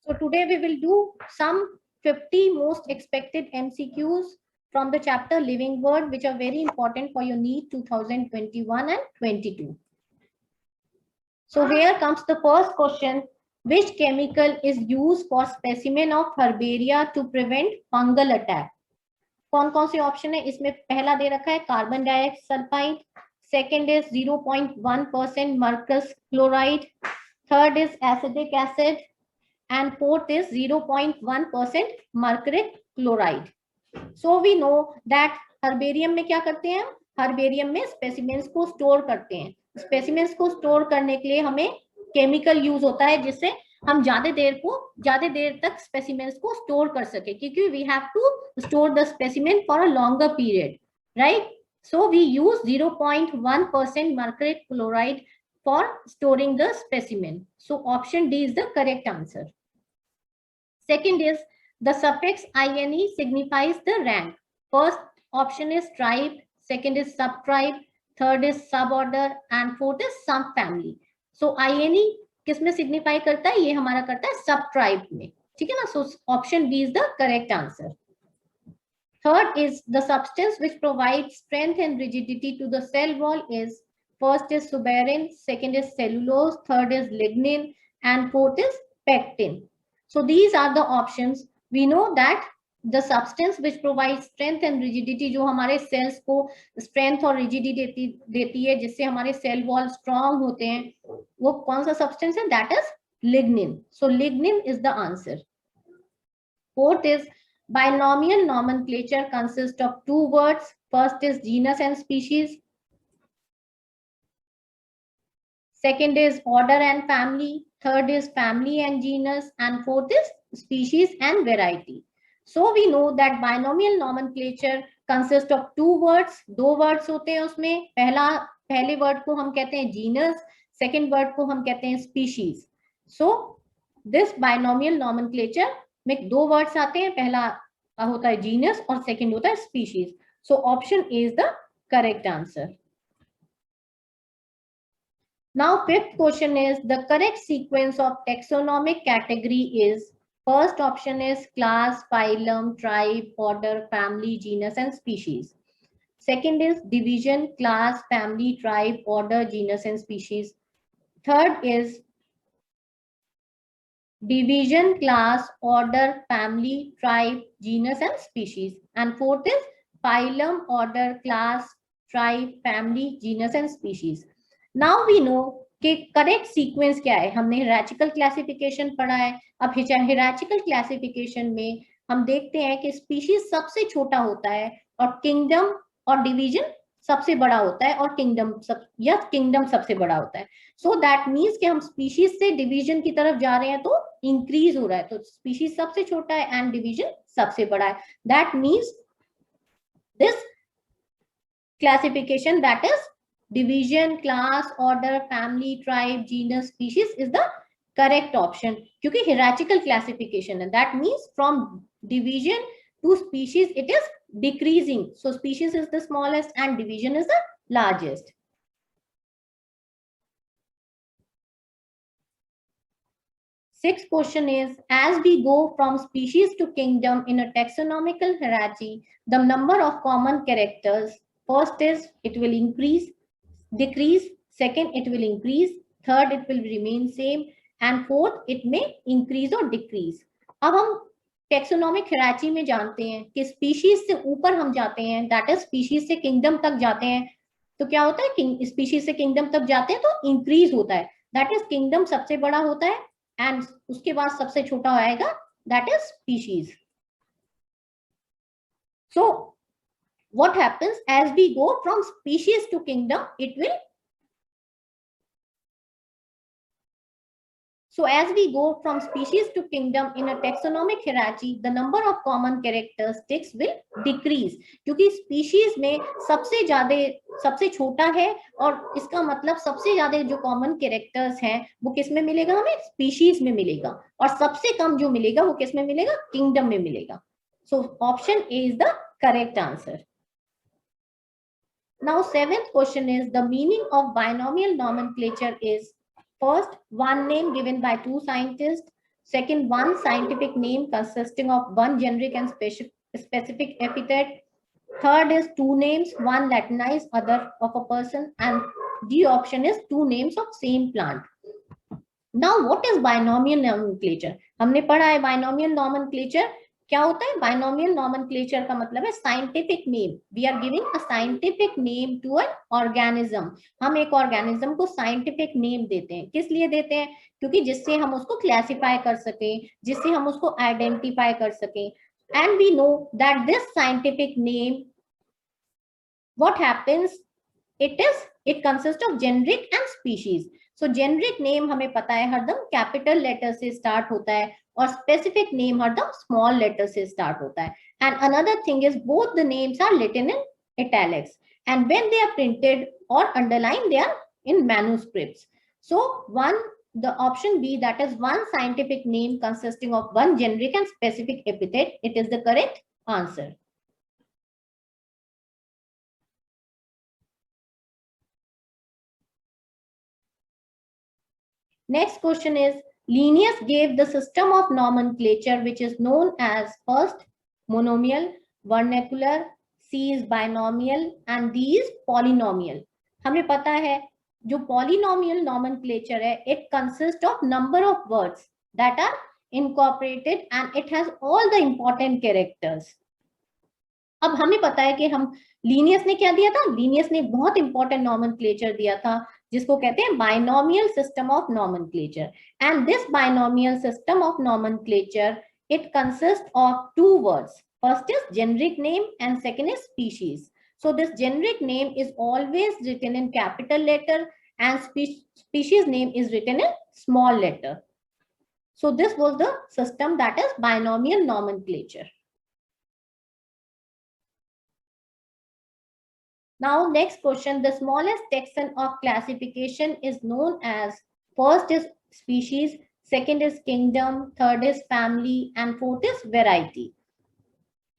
So today we will do some 50 most expected MCQs from the chapter Living Word, which are very important for your NEET 2021 and 22. So here comes the first question. Which chemical is used for specimen of herbaria to prevent fungal attack? कौन कौन से option है इसमें? पहला दे रखा है carbon disulphide, second is 0.1% mercurous chloride, third is acetic acid and fourth is 0.1% mercury chloride. So we know that herbarium में क्या करते हैं? हर्बेरियम में स्पेसिमेंस को स्टोर करते हैं. स्पेसिमेंस को स्टोर करने के लिए हमें केमिकल यूज होता है जिससे हम ज्यादा देर तक स्पेसिमेंस को स्टोर कर सके, क्योंकि we have to store the specimen for a longer period, right? So we use 0.1% mercury chloride for storing the specimen. So option D is the correct answer. Second is the suffix ine signifies the rank. First option is tribe, second is subtribe, third is suborder and fourth is subfamily. So ine किसमें signify करता है? ये हमारा करता है subtribe में, ठीक है ना? So option B is the correct answer. Third is the substance which provides strength and rigidity to the cell wall is first is suberin, second is cellulose, third is lignin and fourth is pectin. So these are the options. We know that the substance which provides strength and rigidity, जो हमारे cells को strength और rigidity देती है, जिससे हमारे cell wall strong होते हैं, वो कौन सा substance है? That is lignin. So lignin is the answer. Fourth is binomial nomenclature consists of two words. First is genus and species. Second is order and family. Third is family and genus. And fourth is species and variety. So we know that binomial nomenclature consists of two words. दो words होते हैं उसमें. पहले word को हम कहते हैं genus. Second word को हम कहते हैं species. So this binomial nomenclature में दो words आते हैं. पहला होता है genus और second होता है species. So option A is the correct answer. Now fifth question is the correct sequence of taxonomic category is first option is class, phylum, tribe, order, family, genus and species. Second is division, class, family, tribe, order, genus and species. Third is division, class, order, family, tribe, genus and species. And fourth is phylum, order, class, tribe, family, genus and species. Now we know कि correct sequence क्या है. हमने hierarchical classification पढ़ा है. अब hierarchical classification में हम देखते हैं कि स्पीशीज सबसे छोटा होता है और किंगडम और डिवीजन सबसे बड़ा होता है और किंगडम सबसे बड़ा होता है. सो दैट मीन्स कि हम स्पीशीज से डिवीजन की तरफ जा रहे हैं तो इंक्रीज हो रहा है. तो स्पीशीज सबसे छोटा है एंड डिवीजन सबसे बड़ा है. That means this classification, that is division, class, order, family, tribe, genus, species is the correct option. क्योंकि hierarchical classification है. That means from division to species it is decreasing. So species is the smallest and division is the largest. Sixth question is, as we go from species to kingdom in a taxonomical hierarchy, the number of common characters, first is it will increase, decrease, second it will increase, third it will remain same and fourth it may increase or decrease. अब हम taxonomic hierarchy में जानते हैं कि species से ऊपर हम जाते हैं, दैट इज स्पीशीज से किंगडम तक जाते हैं, तो क्या होता है? स्पीशीज से किंगडम तक जाते हैं तो इंक्रीज होता है. दैट इज किंगडम सबसे बड़ा होता है एंड उसके बाद सबसे छोटा आएगा, that is species. So what happens as we go from species to kingdom? So as we go from species to kingdom in a taxonomic hierarchy, the number of common characteristics will decrease. क्योंकि species में सबसे छोटा है और इसका मतलब सबसे ज्यादा जो common characters हैं वो किस में मिलेगा? हमें species में मिलेगा. और सबसे कम जो मिलेगा वो किस में मिलेगा? kingdom में मिलेगा. So option A is the correct answer. Now seventh question is the meaning of binomial nomenclature is first one name given by two scientists, Second, one scientific name consisting of one generic and specific epithet. Third is two names, one Latinized, other of a person. And D option is two names of same plant. Now, what is binomial nomenclature? हमने पढ़ा है binomial nomenclature क्या होता है. Binomial nomenclature का मतलब है scientific name. We are giving a scientific name to an organism. हम एक organism को scientific name देते हैं. किस लिए देते हैं? क्योंकि जिससे हम उसको classify कर सकें, जिससे हम उसको identify कर सकें. And we know that this scientific name, what happens? It consists of generic and species. So generic name हमें पता है हरदम capital letter से start होता है और specific name हरदम small letter से start होता है. And another thing is both the names are written in italics, and when they are printed or underlined, they are in manuscripts. So the option B, that is one scientific name consisting of one generic and specific epithet, it is the correct answer. Next question is, Linnaeus gave the system of nomenclature which is known as first monomial, vernacular, C is binomial, and D is polynomial. हमें पता है जो polynomial nomenclature है, it consists of number of words that are incorporated and it has all the important characters. अब हमें पता है कि हम लीनियस ने क्या दिया था. लीनियस ने बहुत इंपॉर्टेंट नॉमेनक्लेचर दिया था जिसको कहते हैं binomial system of nomenclature. And this binomial system of nomenclature, it consists of two words. First is generic name and second is species. So this generic name is always written in capital letter and species name is written in small letter. So this was the system, that is binomial nomenclature. Now next question, the smallest taxon of classification is known as, first is species, second is kingdom, third is family and fourth is variety.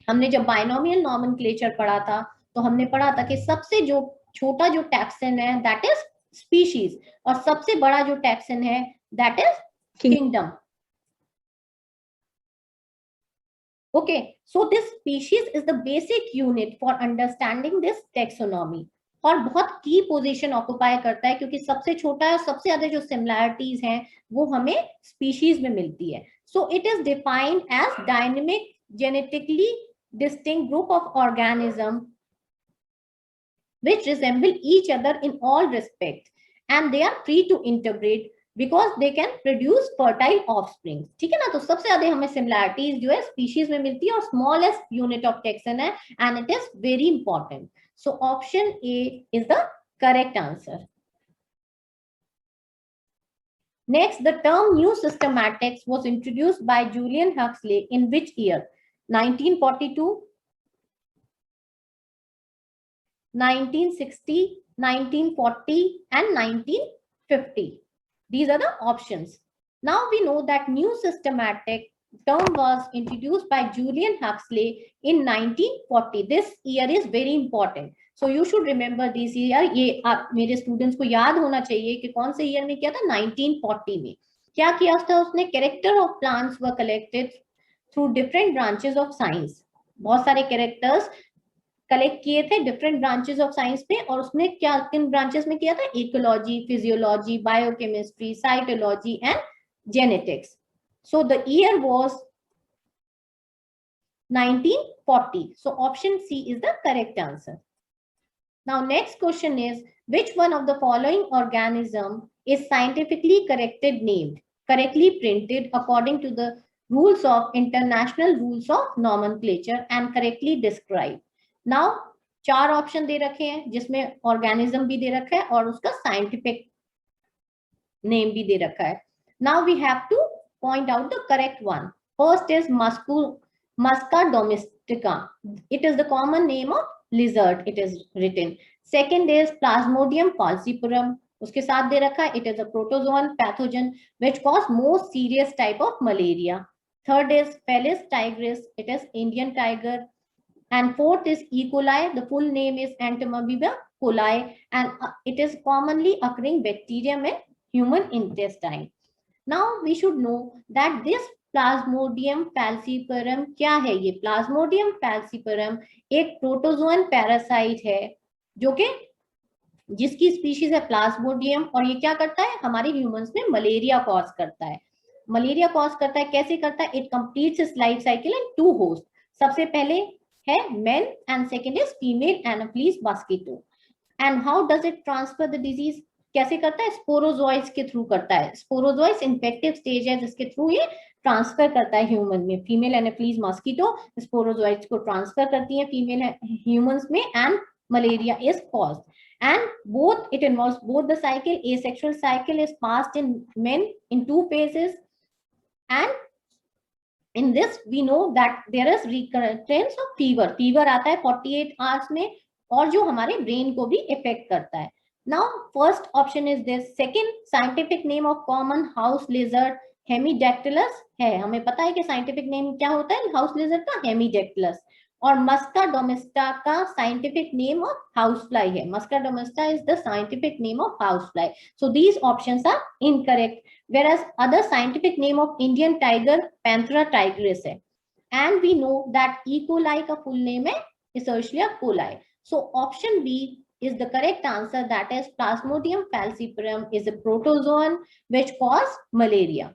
हमने जब binomial nomenclature पढ़ा था तो हमने पढ़ा था कि सबसे जो छोटा जो taxon है that is species और सबसे बड़ा जो taxon है that is kingdom. Okay, so this species is the basic unit for understanding this taxonomy और बहुत की पोजीशन ऑक्युपाई करता है क्योंकि सबसे छोटा है, सबसे ज्यादा जो सिमिलैरिटीज हैं वो हमें स्पीशीज में मिलती है. So it is defined as dynamic genetically distinct group of organisms which resemble each other in all respects and they are free to interbreed because they can produce fertile offspring. ठीक है ना. तो सबसे ज्यादा हमें similarities जो है species में मिलती है और smallest unit of taxon है and it is very important. So option A is the correct answer. Next, the term new systematics was introduced by Julian Huxley in which year? 1942, 1960, 1940 and 1950. These are the options. Now we know that new systematic term was introduced by Julian Huxley in 1940. This year is very important. So you should remember this year. ये आप मेरे students को याद होना चाहिए कि कौन से year में किया था. 1940 में क्या किया था उसने? Character of plants were collected through different branches of science. बहुत सारे characters कलेक्ट किए थे डिफरेंट ब्रांचेस ऑफ साइंस पे और उसने क्या किन ब्रांचेस में किया था? Ecology, physiology, biochemistry, cytology and genetics. So the year was 1940. So option C is the correct answer. Now next question is which one of the following organism is scientifically correctly printed according to the rules of international rules of nomenclature and correctly described. Now 4 option दे रखे हैं जिसमें organism भी दे रखा है और उसका साइंटिफिक नेम भी दे रखा है. Now we have to point out the correct one. First is Musca domestica. It is the common name of lizard. It is written. Second is Plasmodium falciparum. उसके साथ दे रखा है it is a protozoan pathogen which cause most serious type of malaria. Third is Felis tigris. It is Indian tiger. And fourth is E. coli. The full name is Entomoeba coli and it is commonly occurring bacterium in human intestine. Now we should know that this Plasmodium falciparum क्या है? ये Plasmodium फैल्सीपरम एक protozoan parasite है जो कि जिसकी species है Plasmodium, और ये क्या करता है? हमारे ह्यूमंस में मलेरिया कॉज करता है। मलेरिया कॉज करता है, कैसे करता है? It completes it's life cycle in 2 host. सबसे पहले है male and second is female anopheles mosquito. And how does it transfer the disease? कैसे करता है? स्पोरोजोइट्स के थ्रू करता है। स्पोरोजोइट्स इन्फेक्टिव स्टेज है जिसके थ्रू ये ट्रांसफर करता है ह्यूमन में। फीमेल एनोफिलीज मस्कीटो स्पोरोजोइट्स को ट्रांसफर करती है फीमेल ह्यूमंस में, and malaria is caused. And both, it involves both the cycle. Asexual cycle is passed in men in 2 phases, and in this we know that there is recurrence of fever. Fever आता है 48 hours में, और जो हमारे brain को भी effect करता है। Now first option is this. Second, scientific name of common house lizard Hemidactylus है। हमें पता है कि साइंटिफिक नेम क्या होता है हाउस लिजर्ड का? हेमीडेक्टिलस। और मस्का डोमेस्टा का scientific name of house fly है। Musca domestica is the scientific name of house fly. So these options are incorrect, whereas other scientific name of Indian tiger Panthera tigris है। And we know that E. coli का full name है Escherichia coli. So option B is the correct answer, that is Plasmodium falciparum is a protozoan which cause malaria.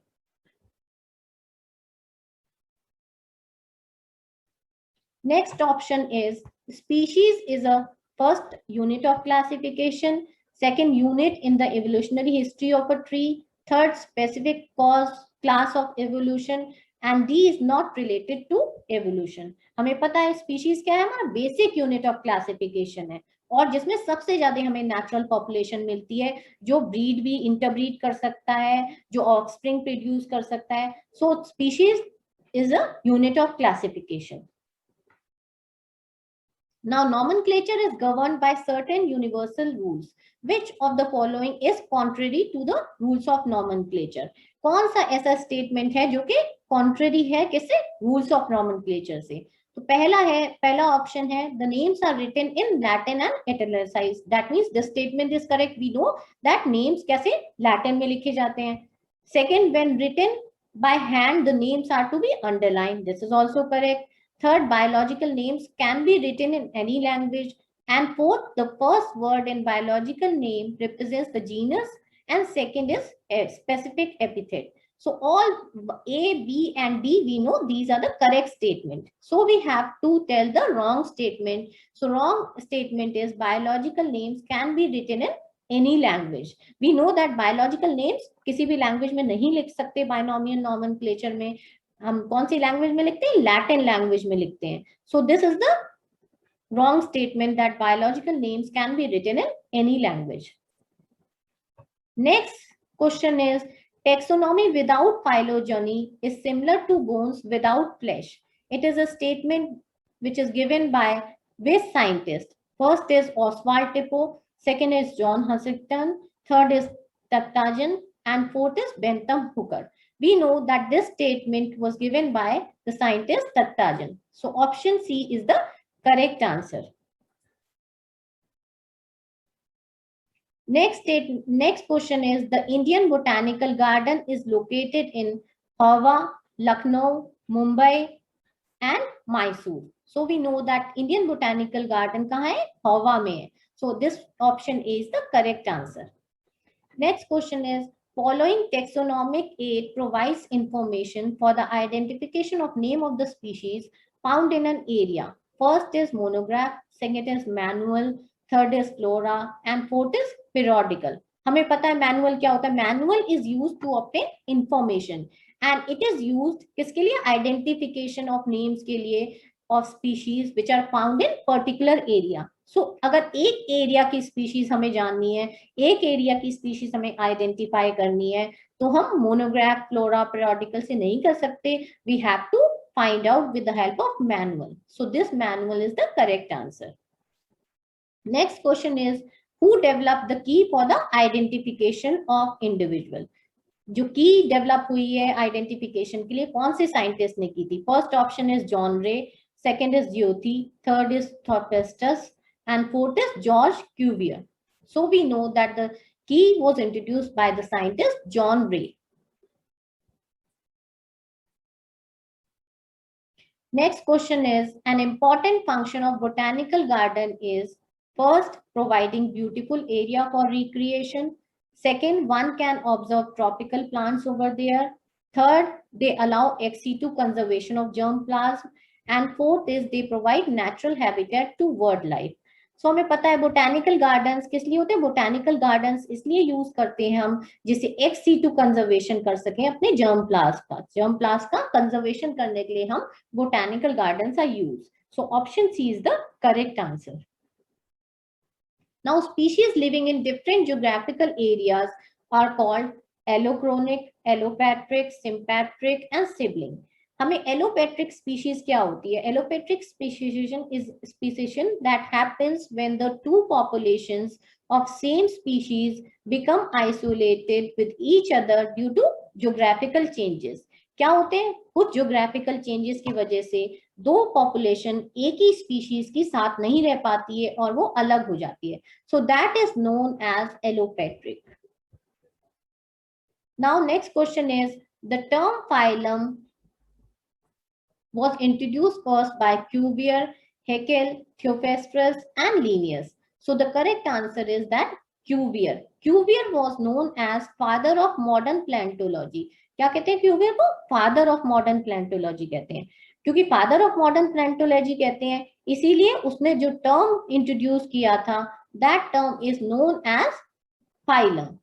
Next option is species is a first unit of classification, second unit in the evolutionary history of a tree, third specific cause class of evolution, and D is not related to evolution. हमें पता है species क्या है? हमारा basic unit of classification है, और जिसमें सबसे ज्यादा हमें नेचुरल पॉपुलेशन मिलती है, जो ब्रीड भी इंटरब्रीड कर सकता है, जो ऑफस्प्रिंग प्रोड्यूस कर सकता है। So species is a unit of classification. Now, nomenclature is governed by certain universal rules. Which of the following is contrary to the rules of nomenclature? कौन सा ऐसा स्टेटमेंट है जो कि contrary है किससे? रूल्स ऑफ nomenclature से? तो पहला ऑप्शन है the names are written in Latin and italicized. That means this statement is correct. We know that names कैसे Latin में लिखे जाते हैं. Second, when written by hand, the names are to be underlined. This is also correct. Third, biological names can be written in any language. And fourth, the first word in biological name represents the genus, and second is a specific epithet. So all A, B, and D, we know these are the correct statement. So we have to tell the wrong statement. So wrong statement is biological names can be written in any language. We know that biological names किसी भी language में नहीं लिख सकते binomial nomenclature में। हम कौन सी language में लिखते हैं? लैटिन लैंग्वेज में लिखते हैं। सो this is the wrong statement that biological names can be written in any language. Next question is taxonomy without phylogeny is similar to bones without flesh. It is a statement which is given by which scientist? First is Oswald Tipo, second is John Huntington, third is Takhtajan, and fourth is Bentham Hooker. We know that this statement was given by the scientist Takhtajan. So option C is the correct answer. Next question is the Indian Botanical Garden is located in Hawa, Lucknow, Mumbai, and Mysore. So we know that Indian Botanical Garden कहाँ है? Hawa में है. So this option A is the correct answer. Next question is following taxonomic aid provides information for the identification of name of the species found in an area. First is monograph, second is manual, third is flora, and fourth is periodical. हमें पता है manual क्या होता है? Manual is used to obtain information and it is used किसके लिए? Identification of names के लिए of species which are found in particular area. So अगर एक एरिया की स्पीशीज हमें जाननी है, एक एरिया की स्पीशीज हमें आइडेंटिफाई करनी है, तो हम मोनोग्राफ, फ्लोरा, पीरियोडिकल से नहीं कर सकते. We have to find out with the help of manual. So this manual is the correct answer. Next question is who develop the key for the identification of individual. जो की develop हुई है identification के लिए, कौन से scientist ने की थी? First option is John Ray, second is Jyoti, third is Theophrastus, and fourth is George Cuvier. So we know that the key was introduced by the scientist John Ray. Next question is, an important function of botanical garden is first, providing beautiful area for recreation. Second, one can observe tropical plants over there. Third, they allow ex situ conservation of germplasm. And fourth is they provide natural habitat to wildlife. सो हमें पता है botanical gardens किस लिए होते हैं. Botanical gardens इसलिए use करते हैं हम जिसे एक्स सी टू कंजर्वेशन कर सकें अपने जर्म प्लास्ट का कंजर्वेशन करने के लिए हम botanical gardens are used. So option C is the correct answer. Now species living in different geographical areas are called allochronic, allopatric, sympatric and sibling. हमें allopatric species क्या होती है? Allopatric speciation is speciation that happens when the two populations of same species become isolated with each other due to geographical changes. क्या होते हैं? कुछ geographical changes की वजह से दो पॉपुलेशन एक ही स्पीशीज की साथ नहीं रह पाती है और वो अलग हो जाती है. So that is known as allopatric. Now next question is, the term phylum was introduced first by Cuvier, Haeckel, Theophrastus and Linnaeus. So the correct answer is that Cuvier. Cuvier was known as father of modern plantology. क्या कहते हैं Cuvier को? Father of modern प्लांटोलॉजी कहते हैं. क्योंकि father of modern प्लांटोलॉजी कहते हैं इसीलिए उसने जो टर्म इंट्रोड्यूस किया था that term is known as phylum.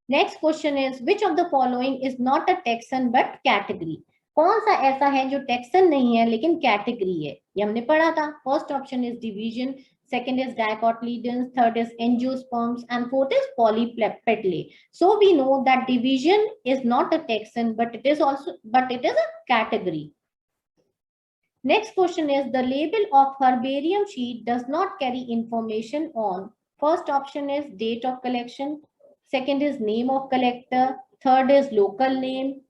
Next question is, which of the following is not a taxon but category. कौन सा ऐसा है जो टैक्सन नहीं है लेकिन कैटेगरी है? ये हमने पढ़ा था. First option is division, second is dicotyledons, third is angiosperms and fourth is polypetalae. So we know that division is not a taxon but it is a category. Next question is, the label of herbarium sheet does not carry information on. First option is date of collection, second is name of collector, third is local name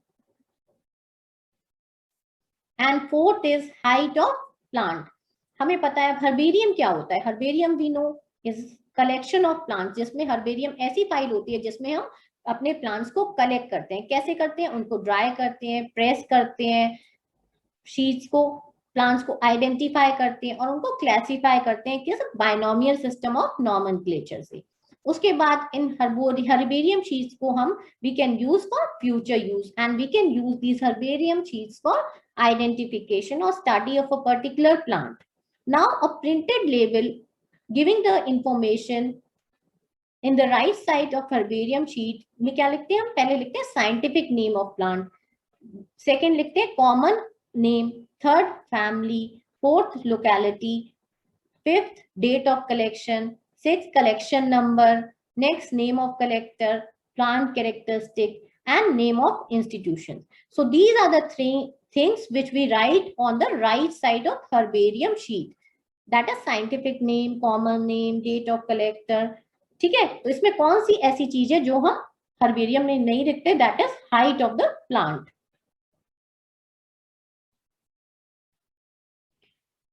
and fourth is height of plant. हमें पता है herbarium क्या होता है. Herbarium we know is collection of plants, जिसमें herbarium ऐसी file होती है जिसमें हम अपने प्लांट्स को कलेक्ट करते हैं. कैसे करते हैं? उनको ड्राई करते हैं, प्रेस करते हैं, शीट्स को, प्लांट्स को आइडेंटिफाई करते हैं और उनको क्लासिफाई करते हैं किस बाइनोमियल सिस्टम ऑफ नॉमेनक्लेचर से. उसके बाद इन हर्बेरियम शीट्स को हम we can use for future use and we can use these herbarium sheets for identification or study of a particular plant. Now a printed label giving the information in the right side of herbarium sheet में क्या लिखते हैं हम? पहले लिखते हैं scientific name of plant, second लिखते हैं common name, third family, fourth locality, fifth date of collection, sixth collection number, next name of collector, plant characteristic and name of institution. So these are the three things which we write on the right side of herbarium sheet. That is scientific name, common name, date of collector. ठीक है, तो इसमें कौन सी ऐसी चीज है जो हम हर्बेरियम में नहीं लिखते? That is height of the plant.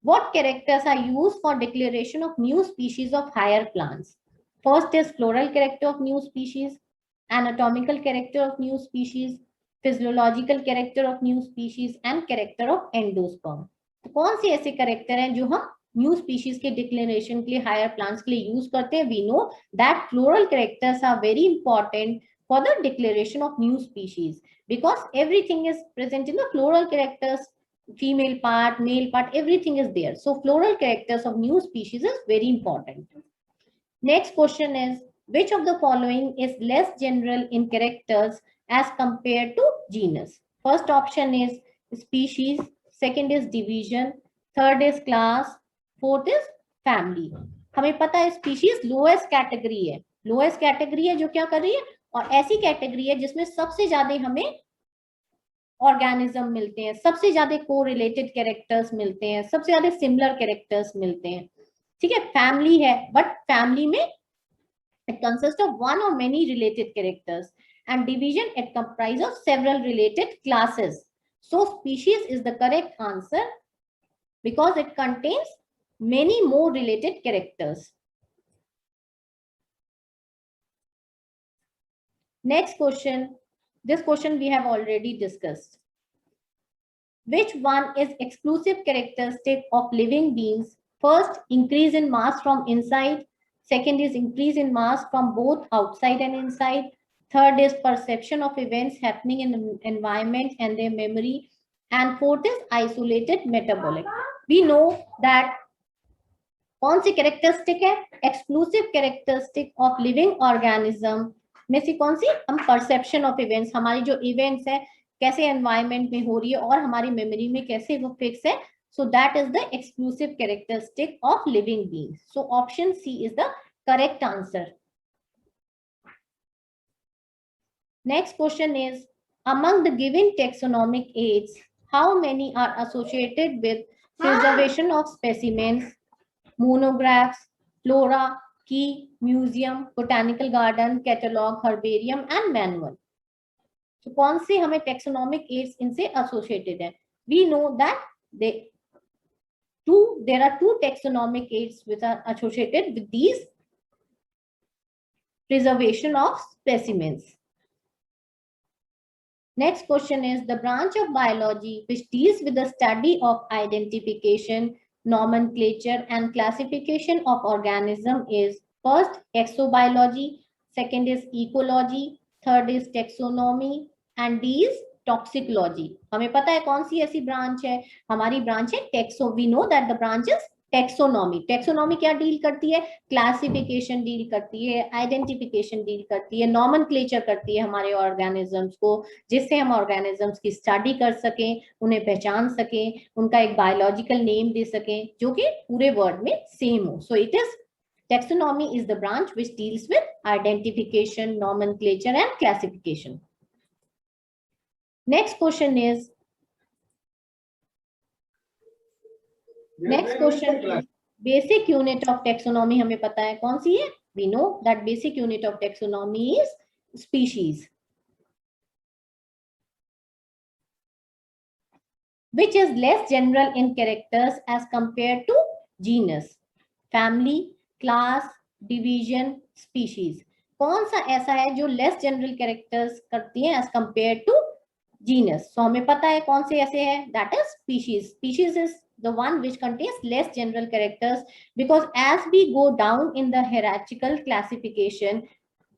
What characters are used for declaration of new species of higher plants? First is floral character of new species, anatomical character of new species, physiological character of new species and character of endosperm. तो कौन सी ऐसे character हैं जो हम new species के declaration के लिए higher plants के लिए यूज करते हैं? We know that floral characters are very important for the declaration of new species because everything is present in the floral characters, female part, male part, everything is there. So floral characters of new species is very important. Next question is, which of the following is less general in characters as compared to genus? First option is species, second is division, third is class, fourth is family. हमें पता है species lowest category है, lowest category है जो क्या कर रही है, और ऐसी कैटेगरी है जिसमें सबसे ज्यादा हमें ऑर्गेनिज्म मिलते हैं, सबसे ज्यादा को रिलेटेड कैरेक्टर्स मिलते हैं, सबसे ज्यादा सिमिलर कैरेक्टर्स मिलते हैं. ठीक है, फैमिली है बट फैमिली में it consists of one or many related characters, and division it comprises of several related classes. So species is the correct answer because it contains many more related characters. Next question. This question we have already discussed. Which one is exclusive characteristic of living beings? First, increase in mass from inside. Second is increase in mass from both outside and inside. Third is perception of events happening in the environment and their memory. And fourth is isolated metabolic. We know that कौन सी characteristic है exclusive characteristic of living organism में से कौन सी हम perception of events हमारी जो events है कैसे एनवायरनमेंट में हो रही है और हमारी मेमोरी में कैसे वो फिक्स है so that is the exclusive characteristic of living being so option C is the correct answer next question is among the given taxonomic aids how many are associated with preservation of specimens monographs, flora, key, museum, botanical garden, catalog, herbarium and manual. So कौन से हमें taxonomic aids इनसे associated है? We know that there are two taxonomic aids which are associated with these preservation of specimens. Next question is the branch of biology which deals with the study of identification, nomenclature and classification of organism is first exobiology, second is ecology, third is taxonomy and D is toxicology. हमें पता है कौन सी ऐसी branch है हमारी branch है टेक्सो we know that the branch is taxonomy taxonomy क्या डील करती है क्लासिफिकेशन डील करती है आइडेंटिफिकेशन डील करती है नॉमेनक्लेचर करती है हमारे ऑर्गेनिजम्स को जिससे हम ऑर्गेनिजम्स की स्टडी कर सकें उन्हें पहचान सकें उनका एक बायोलॉजिकल नेम दे सकें जो कि पूरे वर्ड में सेम हो सो it is taxonomy is the branch which deals with identification nomenclature and classification. Next question is basic unit of taxonomy हमें पता है कौन सी है we know that basic unit of taxonomy is species which is less general in characters as compared to genus family class division species कौन सा ऐसा है जो लेस जनरल कैरेक्टर्स करती है एज कंपेयर टू जीनस सो हमें पता है कौन से ऐसे है that is species species is the one which contains less general characters because as we go down in the hierarchical classification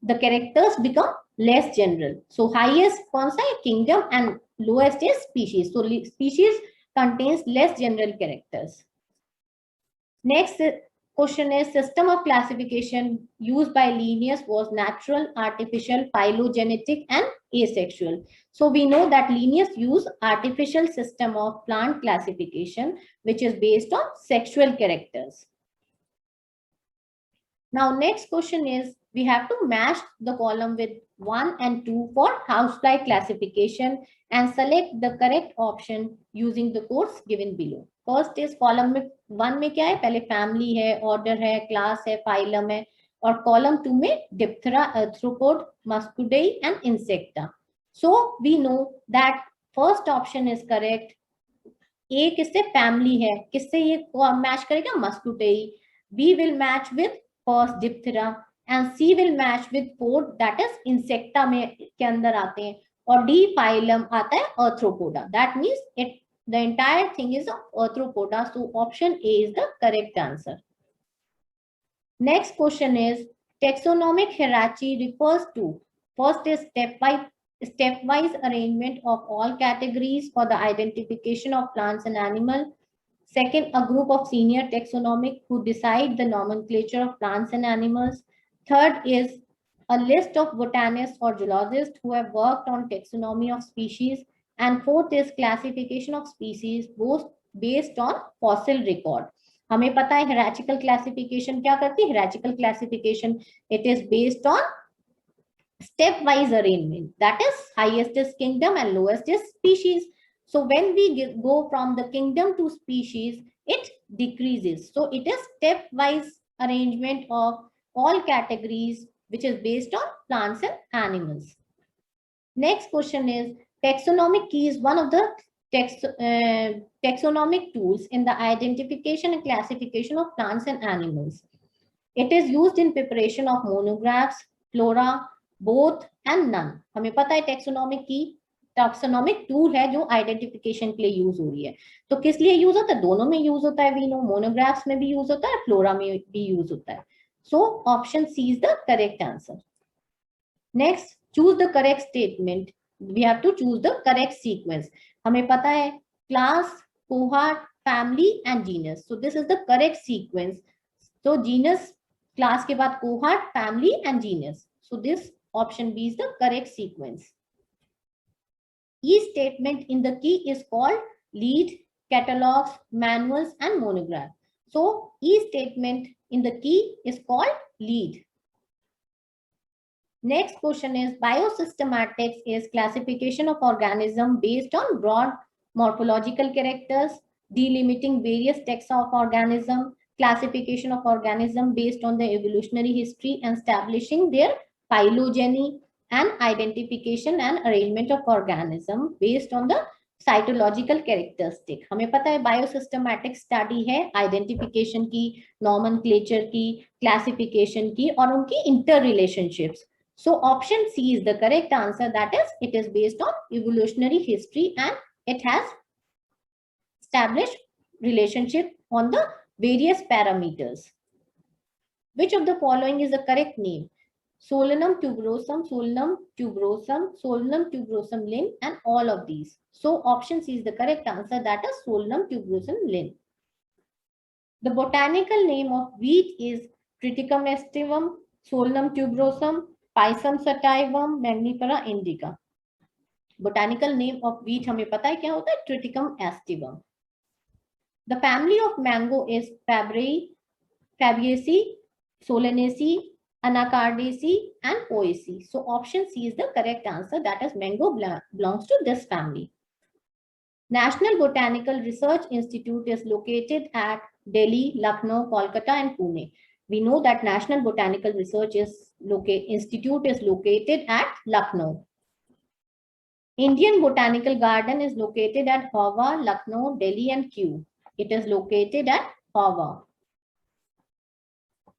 the characters become less general so highest kaun sa hai kingdom and lowest is species so species contains less general characters next question is system of classification used by Linnaeus was natural, artificial, phylogenetic and asexual. So we know that Linnaeus used artificial system of plant classification which is based on sexual characters. Now next question is we have to match the column with 1 and 2 for housefly classification and select the correct option using the codes given below. First is column में 1 में क्या है पहले family है order है class है phylum है और column 2 में Diptera, Arthropod, Muscidae and Insecta. So we know that first option is correct. A किससे family है किससे ये match करेगा Muscidae. B will match with first Diptera and C will match with fourth that is Insecta में के अंदर आते हैं और D phylum आता है Arthropoda. That means the entire thing is Arthropoda. So option A is the correct answer. Next question is taxonomic hierarchy refers to first is stepwise arrangement of all categories for the identification of plants and animals. Second, a group of senior taxonomic who decide the nomenclature of plants and animals. Third is a list of botanists or geologists who have worked on taxonomy of species. And fourth is classification of species both based on fossil record. हमें पता है hierarchical classification क्या करती है hierarchical classification it is based on stepwise arrangement that is highest is kingdom and lowest is species. So when we go from the kingdom to species it decreases. So it is stepwise arrangement of all categories which is based on plants and animals. Next question is taxonomic key is one of the taxonomic tools in the identification and classification of plants and animals. It is used in preparation of monographs, flora, both and none. हमें पता है taxonomic tool है जो identification के लिए use हो रही है. तो किस लिए यूज होता है? दोनों में यूज होता है. वी नो मोनोग्राफ्स में भी यूज होता है, फ्लोरा में भी यूज होता है. So option C is the correct answer. Next, choose the correct statement. We have to choose the correct sequence. हमें पता है class, cohort, family and genus. So this is the correct sequence. तो genus, class के बाद cohort, family and genus. So this option B is the correct sequence. Each statement in the key is called lead, catalogs, manuals, and monograph. So each statement in the key is called lead. Next question is biosystematics is classification of organism based on broad morphological characters, delimiting various taxa of organism, classification of organism based on the evolutionary history, and establishing their phylogeny, and identification and arrangement of organism based on the cytological characteristic. हमें पता है biosystematic study है identification की, nomenclature की, classification की और उनकी inter relationships. So option C is the correct answer. That is it is based on evolutionary history and it has established relationship on the various parameters. Which of the following is the correct name? Solanum tuberosum, Solanum tuberosum, Solanum tuberosum lin, and all of these. So option C is the correct answer. That is Solanum tuberosum lin. The botanical name of wheat is Triticum aestivum, Solanum tuberosum, Pisum sativum, Magnifera indica. Botanical name of wheat हमें पता है क्या होता है? Triticum aestivum. The family of mango is Fabaceae, Solanaceae, Anacardiaceae, and Poaceae. So option C is the correct answer. That is mango belongs to this family. National Botanical Research Institute is located at Delhi, Lucknow, Kolkata, and Pune. We know that National Botanical Research Institute is located at Lucknow. Indian Botanical Garden is located at Howrah, Lucknow, Delhi, and Kew. It is located at Howrah.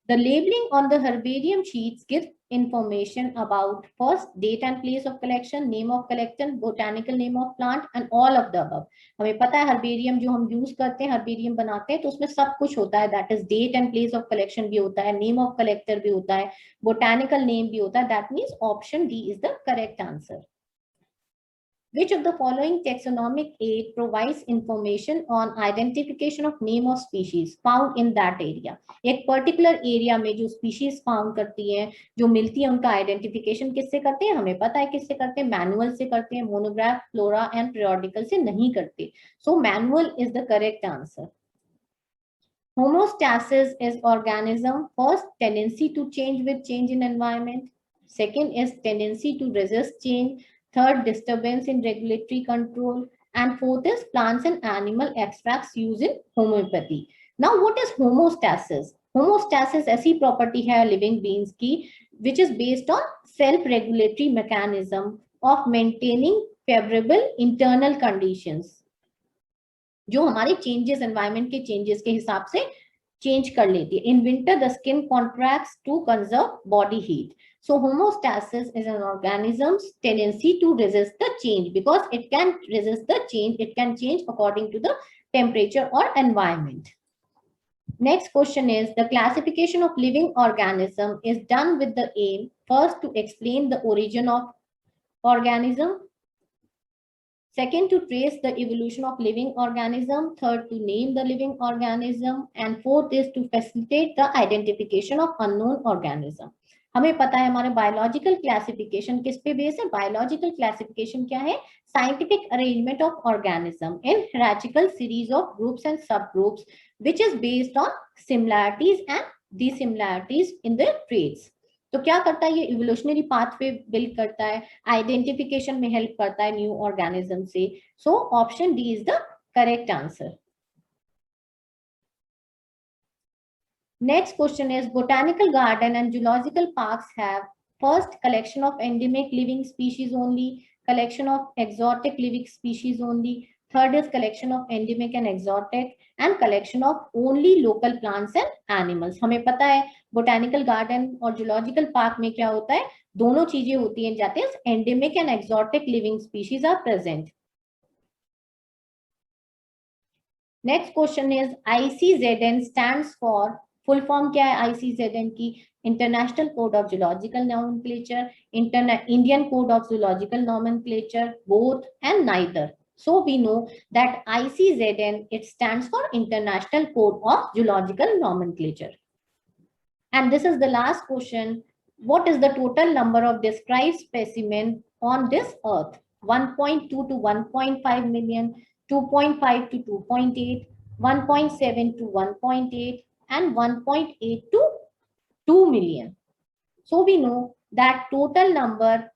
The labeling on the herbarium sheets gives information about first date and place of collection, name of collector, botanical name of plant, and all of the above. हमें पता है herbarium जो हम use करते हैं, herbarium बनाते हैं, तो उसमें सब कुछ होता है. That is date and place of collection भी होता है, name of collector भी होता है, botanical name भी होता है. That means option D is the correct answer. Which of the following taxonomic aid provides information on identification of name of species found in that area? एक particular area में जो species found करती हैं, जो मिलती है, उनका identification किससे करते हैं? हमें पता है किससे करते हैं. manual से करते हैं, monograph, flora and periodical से नहीं करते. So manual is the correct answer. Homeostasis is organism first tendency to change with change in environment. Second is tendency to resist change. Third, disturbance in regulatory control. And fourth is plants and animal extracts used in homeopathy. Now, what is homeostasis? Homeostasis ऐसी property है living beings की, which is based on self-regulatory mechanism of maintaining favorable internal conditions. जो हमारे changes, environment के changes के हिसाब से change कर लेती है. In winter, the skin contracts to conserve body heat. So homeostasis is an organism's tendency to resist the change. Because it can resist the change, it can change according to the temperature or environment. Next question is, the classification of living organism is done with the aim first to explain the origin of organism, second to trace the evolution of living organism, third to name the living organism, and fourth is to facilitate the identification of unknown organism. हमें पता है हमारे biological classification किस पे base है? Biological classification क्या है? Scientific arrangement of organism in hierarchical series of groups and sub groups which is based on similarities and dissimilarities in the traits. तो क्या करता है ये? इवोल्यूशनरी पाथवे बिल्ड करता है, आइडेंटिफिकेशन में हेल्प करता है न्यू ऑर्गेनिज्म से. So option D is the correct answer. Next question is, botanical garden and zoological parks have first collection of endemic living species only, collection of exotic living species only, Third is collection of endemic and exotic, and collection of only local plants and animals. हमें पता है botanical garden और zoological park में क्या होता है, दोनों चीजें होती हैं, जाते हैं endemic and exotic living species are present. Next question is ICZN stands for, full form क्या है ICZN की? International Code of Zoological Nomenclature, Indian Code of Zoological Nomenclature, both and neither. So we know that ICZN, it stands for International Code of Zoological Nomenclature. And this is the last question. What is the total number of described specimens on this earth? 1.2 to 1.5 million, 2.5 to 2.8, 1.7 to 1.8, and 1.8 to 2 million. So we know that total number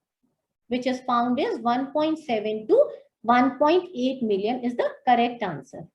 which is found is 1.7 to 1.8 million is the correct answer.